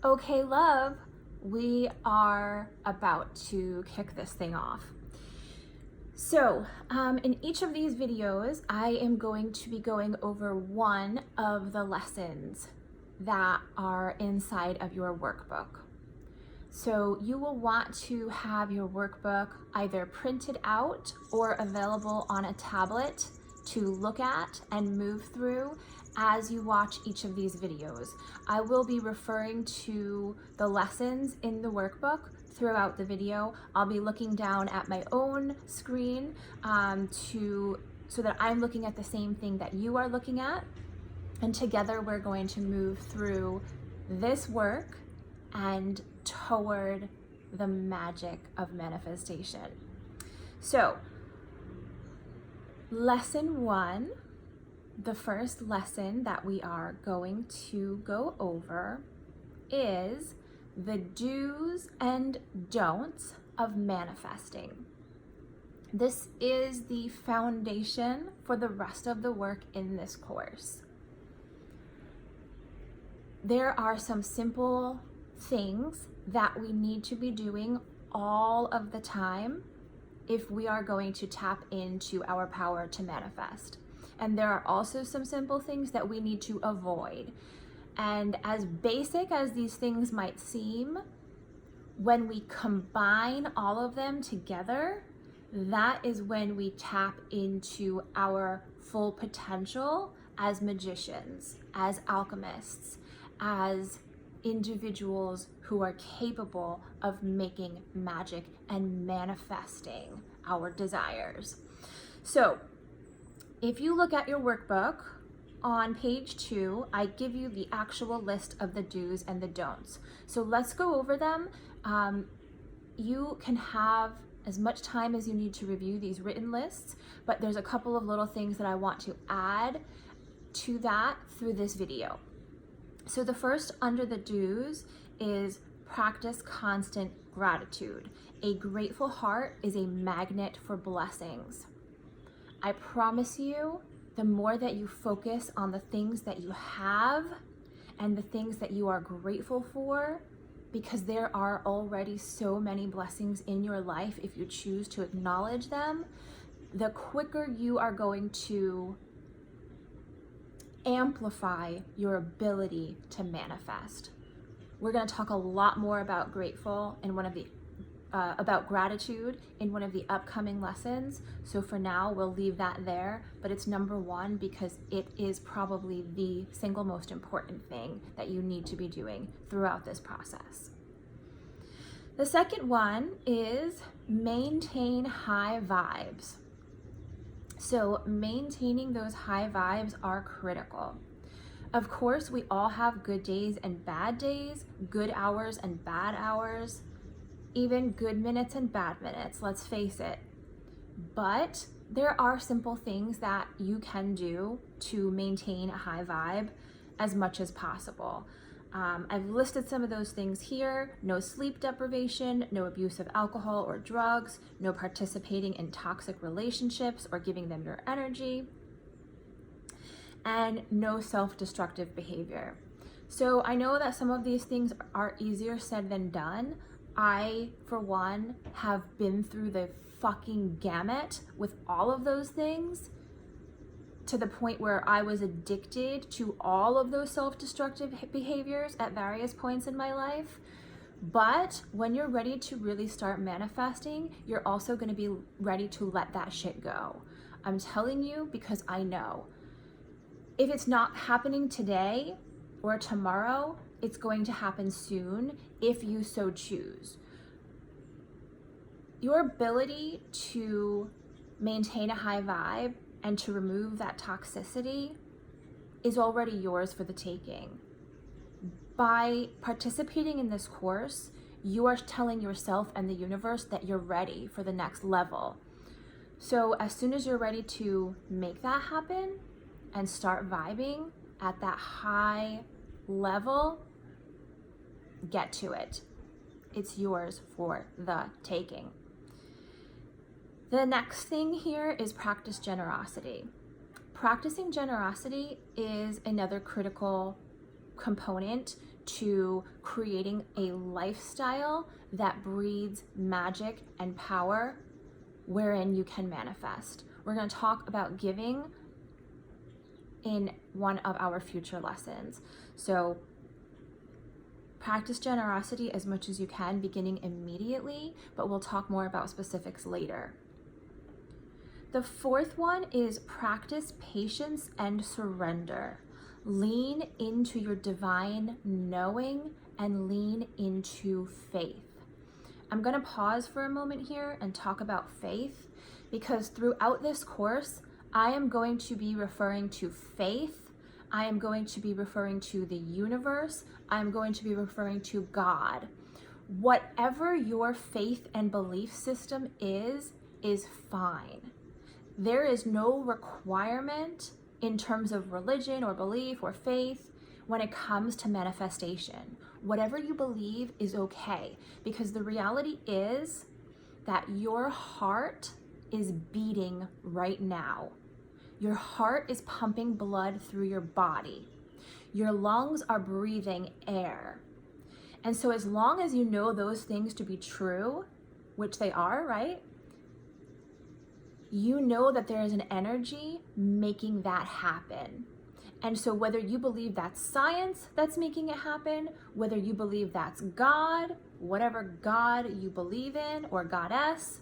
Okay, love, we are about to kick this thing off. So, in each of these videos, I am going to be going over one of the lessons that are inside of your workbook. So you will want to have your workbook either printed out or available on a tablet to look at and move through as you watch each of these videos. I will be referring to the lessons in the workbook throughout the video. I'll be looking down at my own screen so that I'm looking at the same thing that you are looking at. And together we're going to move through this work and toward the magic of manifestation. So, lesson 1, the first lesson that we are going to go over is the do's and don'ts of manifesting. This is the foundation for the rest of the work in this course. There are some simple things that we need to be doing all of the time if we are going to tap into our power to manifest. And there are also some simple things that we need to avoid. And as basic as these things might seem, when we combine all of them together, that is when we tap into our full potential as magicians, as alchemists, as individuals who are capable of making magic and manifesting our desires. So, if you look at your workbook on page 2, I give you the actual list of the do's and the don'ts. So let's go over them. You can have as much time as you need to review these written lists, but there's a couple of little things that I want to add to that through this video. So the first under the do's is practice constant gratitude. A grateful heart is a magnet for blessings. I promise you, the more that you focus on the things that you have and the things that you are grateful for, because there are already so many blessings in your life if you choose to acknowledge them, the quicker you are going to amplify your ability to manifest. We're going to talk a lot more about about gratitude in one of the upcoming lessons. So for now, we'll leave that there, but it's number 1 because it is probably the single most important thing that you need to be doing throughout this process. The second one is maintain high vibes. So maintaining those high vibes are critical. Of course, we all have good days and bad days, good hours and bad hours, even good minutes and bad minutes, let's face it. But there are simple things that you can do to maintain a high vibe as much as possible. I've listed some of those things here: no sleep deprivation, no abuse of alcohol or drugs, no participating in toxic relationships or giving them your energy, and no self-destructive behavior. So I know that some of these things are easier said than done. I, for one, have been through the fucking gamut with all of those things, to the point where I was addicted to all of those self-destructive behaviors at various points in my life. But when you're ready to really start manifesting, you're also going to be ready to let that shit go. I'm telling you because I know. If it's not happening today or tomorrow, it's going to happen soon if you so choose. Your ability to maintain a high vibe and to remove that toxicity is already yours for the taking. By participating in this course, you are telling yourself and the universe that you're ready for the next level. So as soon as you're ready to make that happen and start vibing at that high level, get to it. It's yours for the taking. The next thing here is practice generosity. Practicing generosity is another critical component to creating a lifestyle that breeds magic and power wherein you can manifest. We're going to talk about giving in one of our future lessons. So practice generosity as much as you can, beginning immediately, but we'll talk more about specifics later. The fourth one is practice patience and surrender. Lean into your divine knowing and lean into faith. I'm going to pause for a moment here and talk about faith, because throughout this course, I am going to be referring to faith. I am going to be referring to the universe. I'm going to be referring to God. Whatever your faith and belief system is fine. There is no requirement in terms of religion or belief or faith when it comes to manifestation. Whatever you believe is okay, because the reality is that your heart is beating right now. Your heart is pumping blood through your body. Your lungs are breathing air. And so as long as you know those things to be true, which they are, right? You know that there is an energy making that happen. And so whether you believe that's science that's making it happen, whether you believe that's God, whatever God you believe in, or goddess,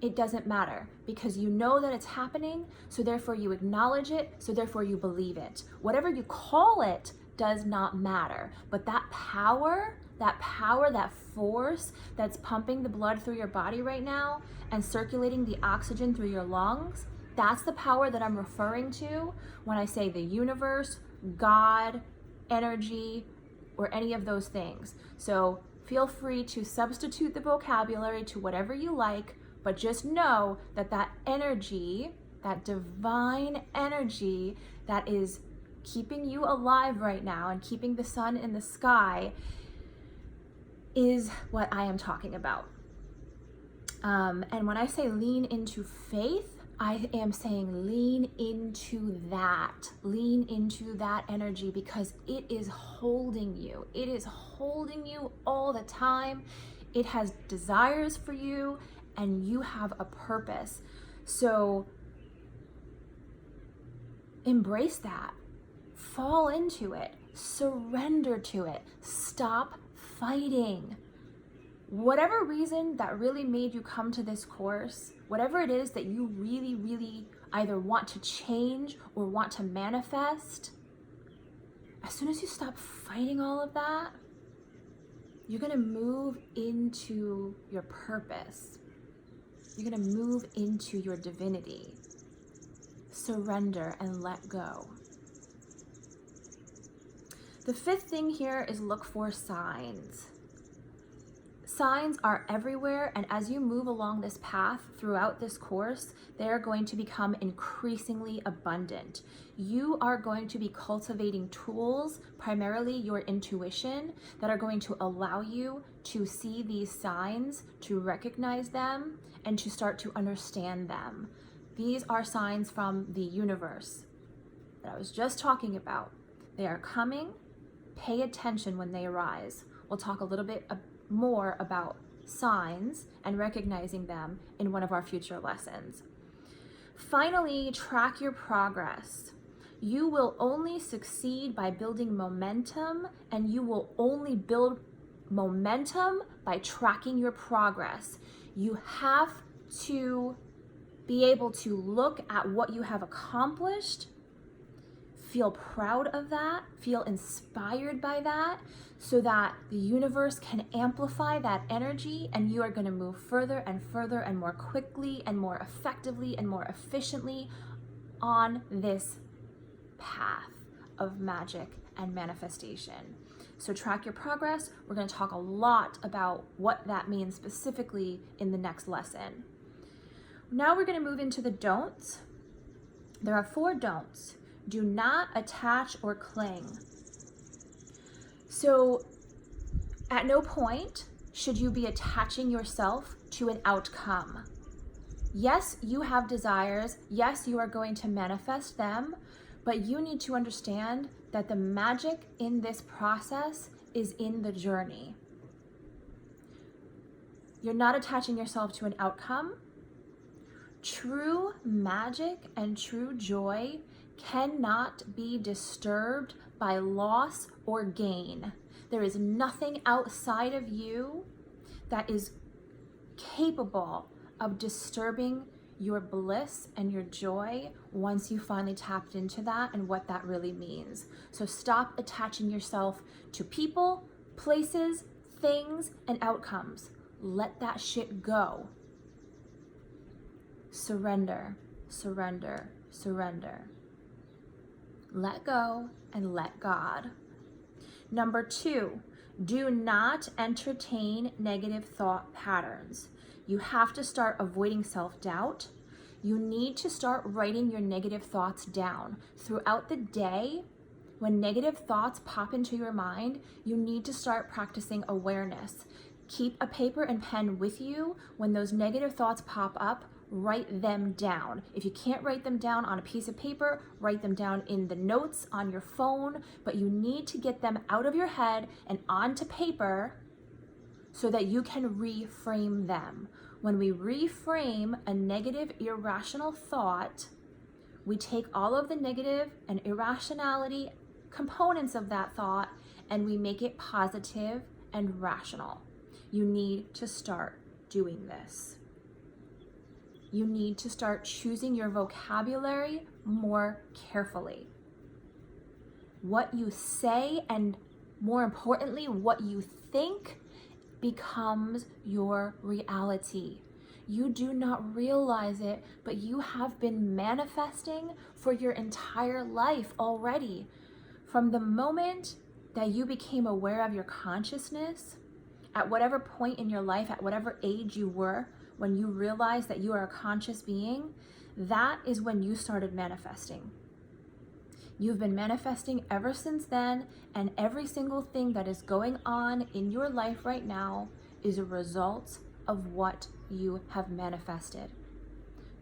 it doesn't matter, because you know that it's happening, so therefore you acknowledge it, so therefore you believe it. Whatever you call it does not matter. But that power, that force that's pumping the blood through your body right now and circulating the oxygen through your lungs, that's the power that I'm referring to when I say the universe, God, energy, or any of those things. So feel free to substitute the vocabulary to whatever you like, but just know that that energy, that divine energy that is keeping you alive right now and keeping the sun in the sky is what I am talking about. And when I say lean into faith, I am saying lean into that energy, because it is holding you. It is holding you all the time. It has desires for you, and you have a purpose. So embrace that. Fall into it. Surrender to it. Stop fighting. Whatever reason that really made you come to this course, whatever it is that you really, really either want to change or want to manifest, as soon as you stop fighting all of that, you're going to move into your purpose. You're going to move into your divinity. Surrender and let go. The fifth thing here is look for signs. Signs are everywhere, and as you move along this path throughout this course, they are going to become increasingly abundant. You are going to be cultivating tools, primarily your intuition, that are going to allow you to see these signs, to recognize them, and to start to understand them. These are signs from the universe that I was just talking about. They are coming. Pay attention when they arise. We'll talk a little bit more about signs and recognizing them in one of our future lessons. Finally, track your progress. You will only succeed by building momentum, and you will only build momentum by tracking your progress. You have to be able to look at what you have accomplished, feel proud of that, feel inspired by that, so that the universe can amplify that energy, and you are going to move further and further and more quickly and more effectively and more efficiently on this path of magic and manifestation. So track your progress. We're going to talk a lot about what that means specifically in the next lesson. Now we're going to move into the don'ts. There are 4 don'ts. Do not attach or cling. So at no point should you be attaching yourself to an outcome. Yes, you have desires. Yes, you are going to manifest them, But you need to understand that the magic in this process is in the journey. You're not attaching yourself to an outcome. True magic and true joy cannot be disturbed by loss or gain. There is nothing outside of you that is capable of disturbing your bliss and your joy once you finally tapped into that and what that really means. So stop attaching yourself to people, places, things, and outcomes. Let that shit go. Surrender, surrender, surrender. Let go and let God. Number 2, do not entertain negative thought patterns. You have to start avoiding self-doubt. You need to start writing your negative thoughts down. Throughout the day, when negative thoughts pop into your mind, you need to start practicing awareness. Keep a paper and pen with you. When those negative thoughts pop up, write them down. If you can't write them down on a piece of paper, write them down in the notes on your phone, but you need to get them out of your head and onto paper so that you can reframe them. When we reframe a negative, irrational thought, we take all of the negative and irrationality components of that thought and we make it positive and rational. You need to start doing this. You need to start choosing your vocabulary more carefully. What you say, and more importantly, what you think, becomes your reality. You do not realize it, but you have been manifesting for your entire life already. From the moment that you became aware of your consciousness, at whatever point in your life, at whatever age you were, when you realized that you are a conscious being, that is when you started manifesting. You've been manifesting ever since then, and every single thing that is going on in your life right now is a result of what you have manifested.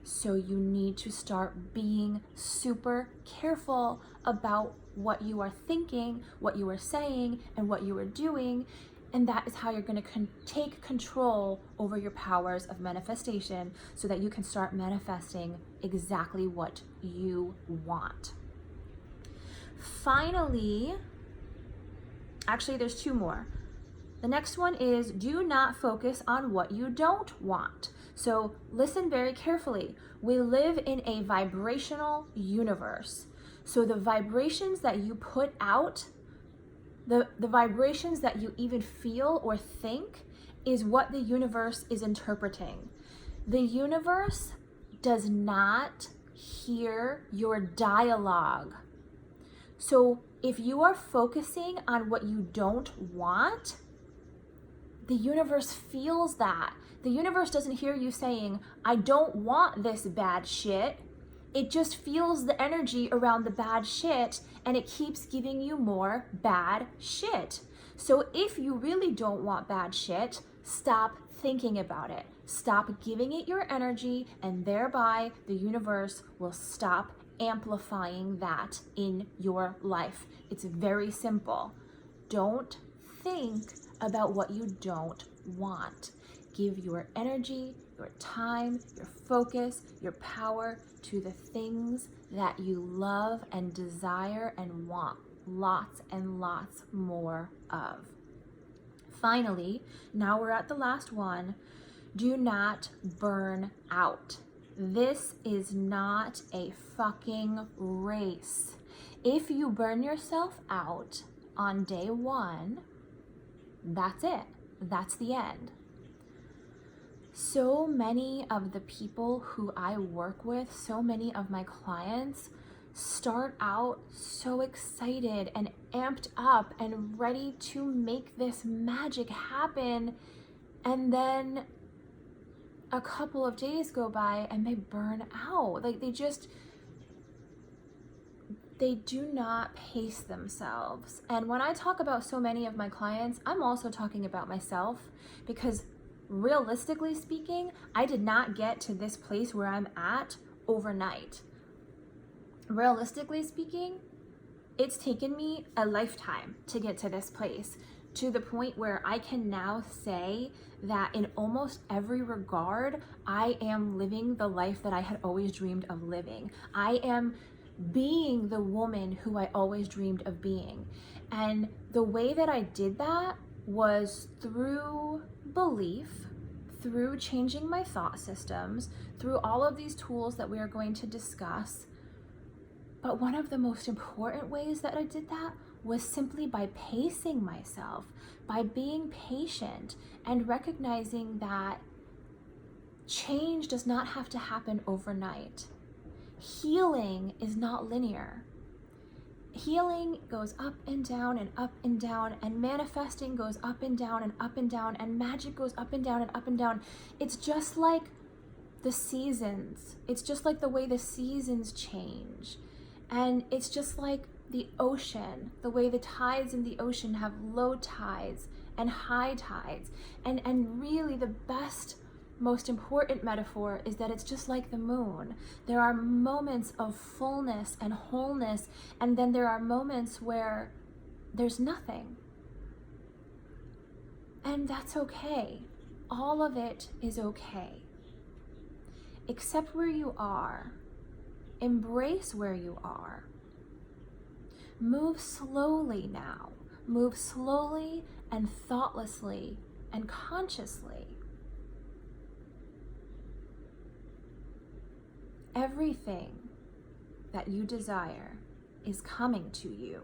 So you need to start being super careful about what you are thinking, what you are saying, and what you are doing. And that is how you're going to take control over your powers of manifestation so that you can start manifesting exactly what you want. Finally, actually there's 2 more. The next one is do not focus on what you don't want. So listen very carefully. We live in a vibrational universe. So the vibrations that you put out, the vibrations that you even feel or think is what the universe is interpreting. The universe does not hear your dialogue. So if you are focusing on what you don't want, the universe feels that. The universe doesn't hear you saying, I don't want this bad shit. It just feels the energy around the bad shit and it keeps giving you more bad shit. So if you really don't want bad shit, stop thinking about it. Stop giving it your energy, and thereby the universe will stop amplifying that in your life. It's very simple. Don't think about what you don't want. Give your energy, your time, your focus, your power to the things that you love and desire and want lots and lots more of. Finally, now we're at the last one. Do not burn out. This is not a fucking race. If you burn yourself out on day 1, that's it. That's the end. So many of the people who I work with, so many of my clients start out so excited and amped up and ready to make this magic happen, and then a couple of days go by and they burn out. Like they do not pace themselves. And when I talk about so many of my clients, I'm also talking about myself, because realistically speaking, I did not get to this place where I'm at overnight. realistically speaking, it's taken me a lifetime to get to this place, to the point where I can now say that in almost every regard, I am living the life that I had always dreamed of living. I am being the woman who I always dreamed of being. And the way that I did that was through belief, through changing my thought systems, through all of these tools that we are going to discuss. But one of the most important ways that I did that was simply by pacing myself, by being patient and recognizing that change does not have to happen overnight. Healing is not linear. Healing goes up and down and up and down, and manifesting goes up and down and up and down, and magic goes up and down and up and down. It's just like the seasons. It's just like the way the seasons change. And it's just like the ocean, the way the tides in the ocean have low tides and high tides. And really the best, most important metaphor is that it's just like the moon. There are moments of fullness and wholeness, and then there are moments where there's nothing. And that's okay. All of it is okay. Accept where you are. Embrace where you are. Move slowly now. Move slowly and thoughtlessly and consciously. Everything that you desire is coming to you.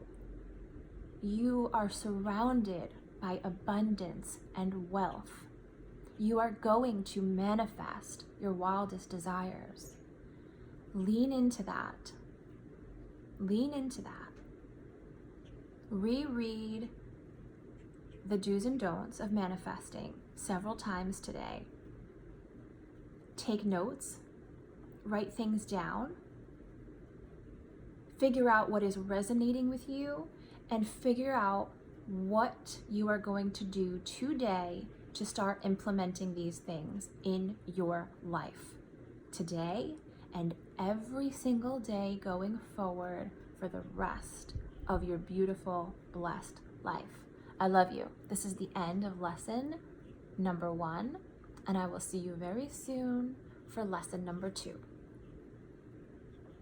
You are surrounded by abundance and wealth. You are going to manifest your wildest desires. Lean into that. Lean into that. Reread the do's and don'ts of manifesting several times today. Take notes. Write things down. Figure out what is resonating with you, and figure out what you are going to do today to start implementing these things in your life. Today and every single day going forward for the rest of your beautiful, blessed life. I love you. This is the end of lesson number 1, and I will see you very soon for lesson number 2.